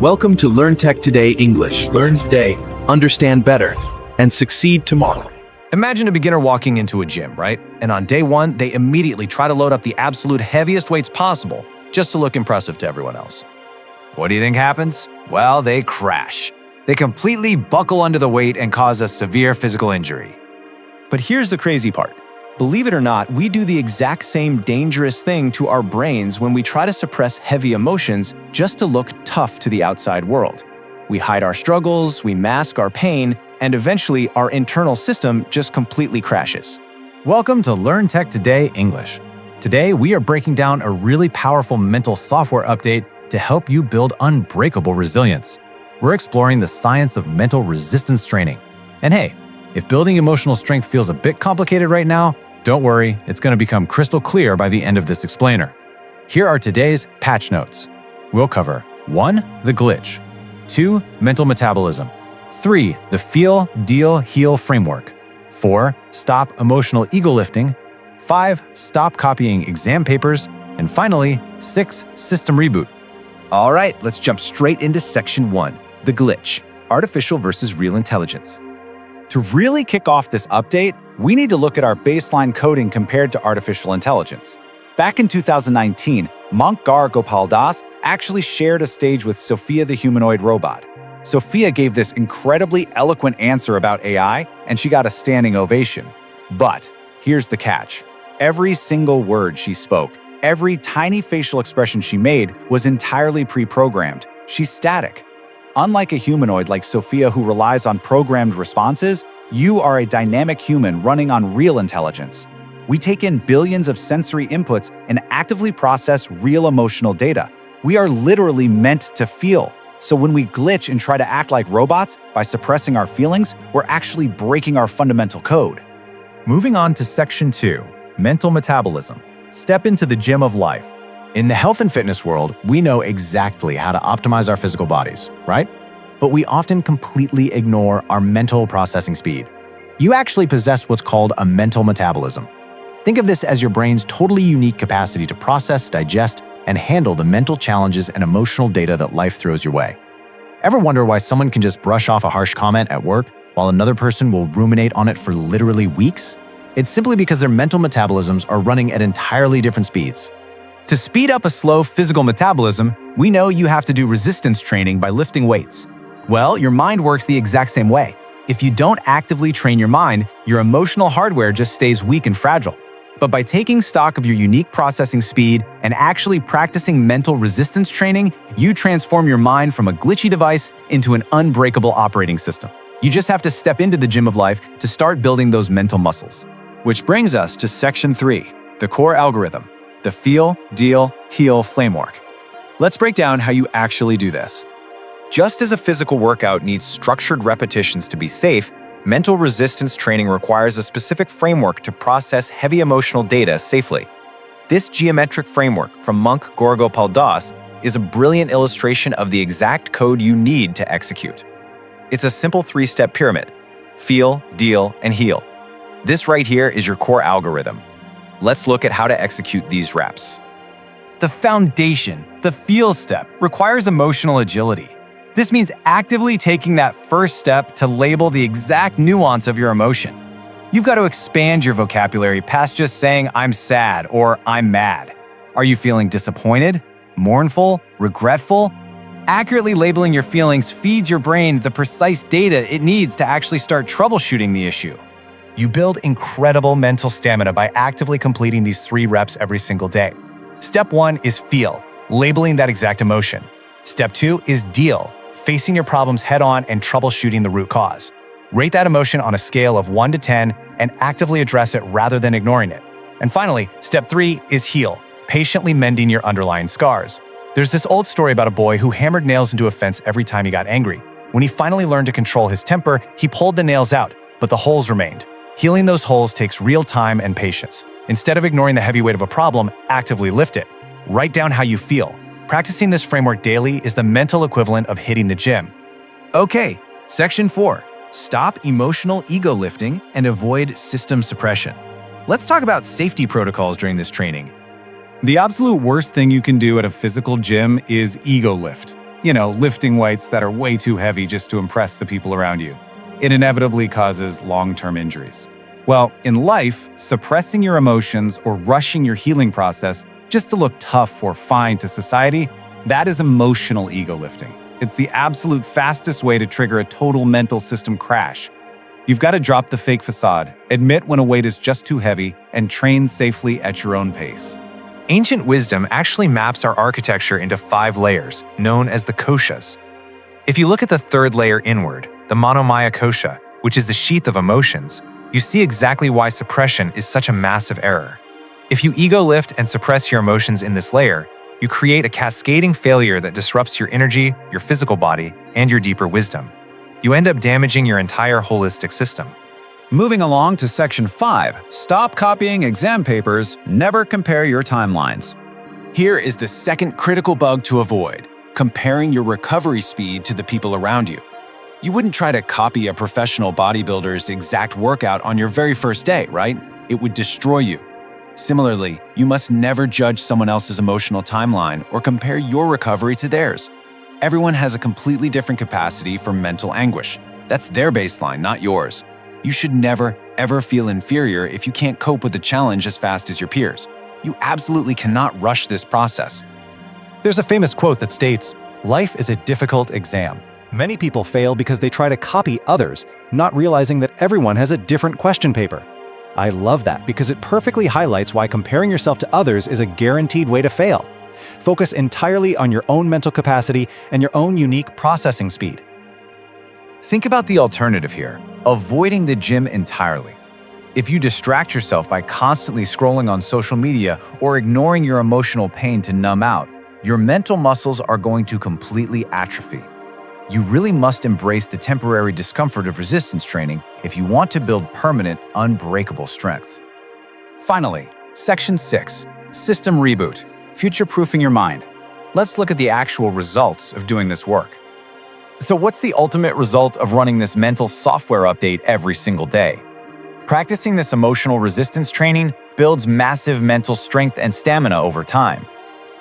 Welcome to Learn Tech Today English. Learn today, understand better, and succeed tomorrow. Imagine a beginner walking into a gym, right? And on day one, they immediately try to load up the absolute heaviest weights possible just to look impressive to everyone else. What do you think happens? Well, they crash. They completely buckle under the weight and cause a severe physical injury. But here's the crazy part. Believe it or not, we do the exact same dangerous thing to our brains when we try to suppress heavy emotions just to look tough to the outside world. We hide our struggles, we mask our pain, and eventually our internal system just completely crashes. Welcome to Learn Tech Today English. Today, we are breaking down a really powerful mental software update to help you build unbreakable resilience. We're exploring the science of mental resistance training. And hey, if building emotional strength feels a bit complicated right now, don't worry, it's going to become crystal clear by the end of this explainer. Here are today's patch notes. We'll cover 1. The glitch. 2. Mental metabolism. 3. The feel, deal, heal framework. 4. Stop emotional ego lifting. 5. Stop copying exam papers. And finally, 6. System reboot. All right, let's jump straight into section 1, the glitch, artificial versus real intelligence. To really kick off this update, we need to look at our baseline coding compared to artificial intelligence. Back in 2019, Monk Gopal Das actually shared a stage with Sophia the humanoid robot. Sophia gave this incredibly eloquent answer about AI, and she got a standing ovation. But here's the catch. Every single word she spoke, every tiny facial expression she made was entirely pre-programmed. She's static. Unlike a humanoid like Sophia who relies on programmed responses, you are a dynamic human running on real intelligence. We take in billions of sensory inputs and actively process real emotional data. We are literally meant to feel. So when we glitch and try to act like robots by suppressing our feelings, we're actually breaking our fundamental code. Moving on to section 2, mental metabolism. Step into the gym of life. In the health and fitness world, we know exactly how to optimize our physical bodies, right? But we often completely ignore our mental processing speed. You actually possess what's called a mental metabolism. Think of this as your brain's totally unique capacity to process, digest, and handle the mental challenges and emotional data that life throws your way. Ever wonder why someone can just brush off a harsh comment at work while another person will ruminate on it for literally weeks? It's simply because their mental metabolisms are running at entirely different speeds. To speed up a slow physical metabolism, we know you have to do resistance training by lifting weights. Well, your mind works the exact same way. If you don't actively train your mind, your emotional hardware just stays weak and fragile. But by taking stock of your unique processing speed and actually practicing mental resistance training, you transform your mind from a glitchy device into an unbreakable operating system. You just have to step into the gym of life to start building those mental muscles. Which brings us to section 3, the core algorithm. The feel, deal, heal framework. Let's break down how you actually do this. Just as a physical workout needs structured repetitions to be safe, mental resistance training requires a specific framework to process heavy emotional data safely. This geometric framework from Monk Gopal Das is a brilliant illustration of the exact code you need to execute. It's a simple 3-step pyramid: feel, deal, and heal. This right here is your core algorithm. Let's look at how to execute these reps. The foundation, the feel step, requires emotional agility. This means actively taking that first step to label the exact nuance of your emotion. You've got to expand your vocabulary past just saying "I'm sad" or "I'm mad." Are you feeling disappointed, mournful, regretful? Accurately labeling your feelings feeds your brain the precise data it needs to actually start troubleshooting the issue. You build incredible mental stamina by actively completing these 3 reps every single day. Step 1 is feel, labeling that exact emotion. Step 2 is deal, facing your problems head-on and troubleshooting the root cause. Rate that emotion on a scale of 1 to 10 and actively address it rather than ignoring it. And finally, step 3 is heal, patiently mending your underlying scars. There's this old story about a boy who hammered nails into a fence every time he got angry. When he finally learned to control his temper, he pulled the nails out, but the holes remained. Healing those holes takes real time and patience. Instead of ignoring the heavy weight of a problem, actively lift it. Write down how you feel. Practicing this framework daily is the mental equivalent of hitting the gym. Okay, section 4. Stop emotional ego lifting and avoid system suppression. Let's talk about safety protocols during this training. The absolute worst thing you can do at a physical gym is ego lift. Lifting weights that are way too heavy just to impress the people around you. It inevitably causes long-term injuries. Well, in life, suppressing your emotions or rushing your healing process just to look tough or fine to society, that is emotional ego lifting. It's the absolute fastest way to trigger a total mental system crash. You've got to drop the fake facade, admit when a weight is just too heavy, and train safely at your own pace. Ancient wisdom actually maps our architecture into 5 layers, known as the koshas. If you look at the 3rd layer inward, the manomaya kosha, which is the sheath of emotions, you see exactly why suppression is such a massive error. If you ego lift and suppress your emotions in this layer, you create a cascading failure that disrupts your energy, your physical body, and your deeper wisdom. You end up damaging your entire holistic system. Moving along to Section 5, stop copying exam papers, never compare your timelines. Here is the second critical bug to avoid: comparing your recovery speed to the people around you. You wouldn't try to copy a professional bodybuilder's exact workout on your very first day, right? It would destroy you. Similarly, you must never judge someone else's emotional timeline or compare your recovery to theirs. Everyone has a completely different capacity for mental anguish. That's their baseline, not yours. You should never, ever feel inferior if you can't cope with the challenge as fast as your peers. You absolutely cannot rush this process. There's a famous quote that states, "Life is a difficult exam." Many people fail because they try to copy others, not realizing that everyone has a different question paper. I love that because it perfectly highlights why comparing yourself to others is a guaranteed way to fail. Focus entirely on your own mental capacity and your own unique processing speed. Think about the alternative here, avoiding the gym entirely. If you distract yourself by constantly scrolling on social media or ignoring your emotional pain to numb out, your mental muscles are going to completely atrophy. You really must embrace the temporary discomfort of resistance training if you want to build permanent, unbreakable strength. Finally, Section 6, System Reboot, Future-Proofing Your Mind. Let's look at the actual results of doing this work. So what's the ultimate result of running this mental software update every single day? Practicing this emotional resistance training builds massive mental strength and stamina over time.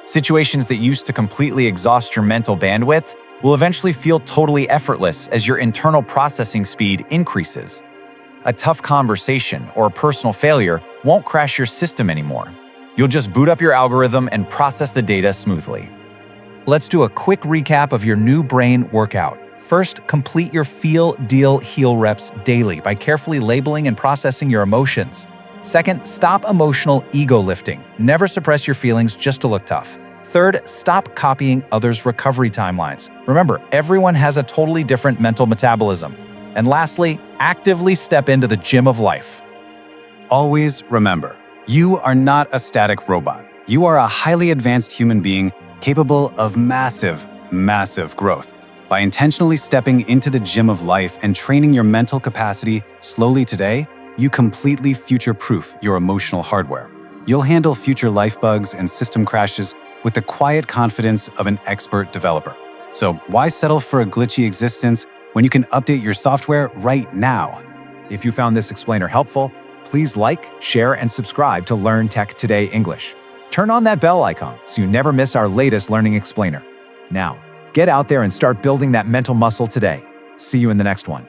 Situations that used to completely exhaust your mental bandwidth will eventually feel totally effortless as your internal processing speed increases. A tough conversation or a personal failure won't crash your system anymore. You'll just boot up your algorithm and process the data smoothly. Let's do a quick recap of your new brain workout. First, complete your feel, deal, heal reps daily by carefully labeling and processing your emotions. Second, stop emotional ego lifting. Never suppress your feelings just to look tough. Third, stop copying others' recovery timelines. Remember, everyone has a totally different mental metabolism. And lastly, actively step into the gym of life. Always remember, you are not a static robot. You are a highly advanced human being capable of massive, massive growth. By intentionally stepping into the gym of life and training your mental capacity slowly today, you completely future-proof your emotional hardware. You'll handle future life bugs and system crashes with the quiet confidence of an expert developer. So why settle for a glitchy existence when you can update your software right now? If you found this explainer helpful, please like, share, and subscribe to Learn Tech Today English. Turn on that bell icon so you never miss our latest learning explainer. Now, get out there and start building that mental muscle today. See you in the next one.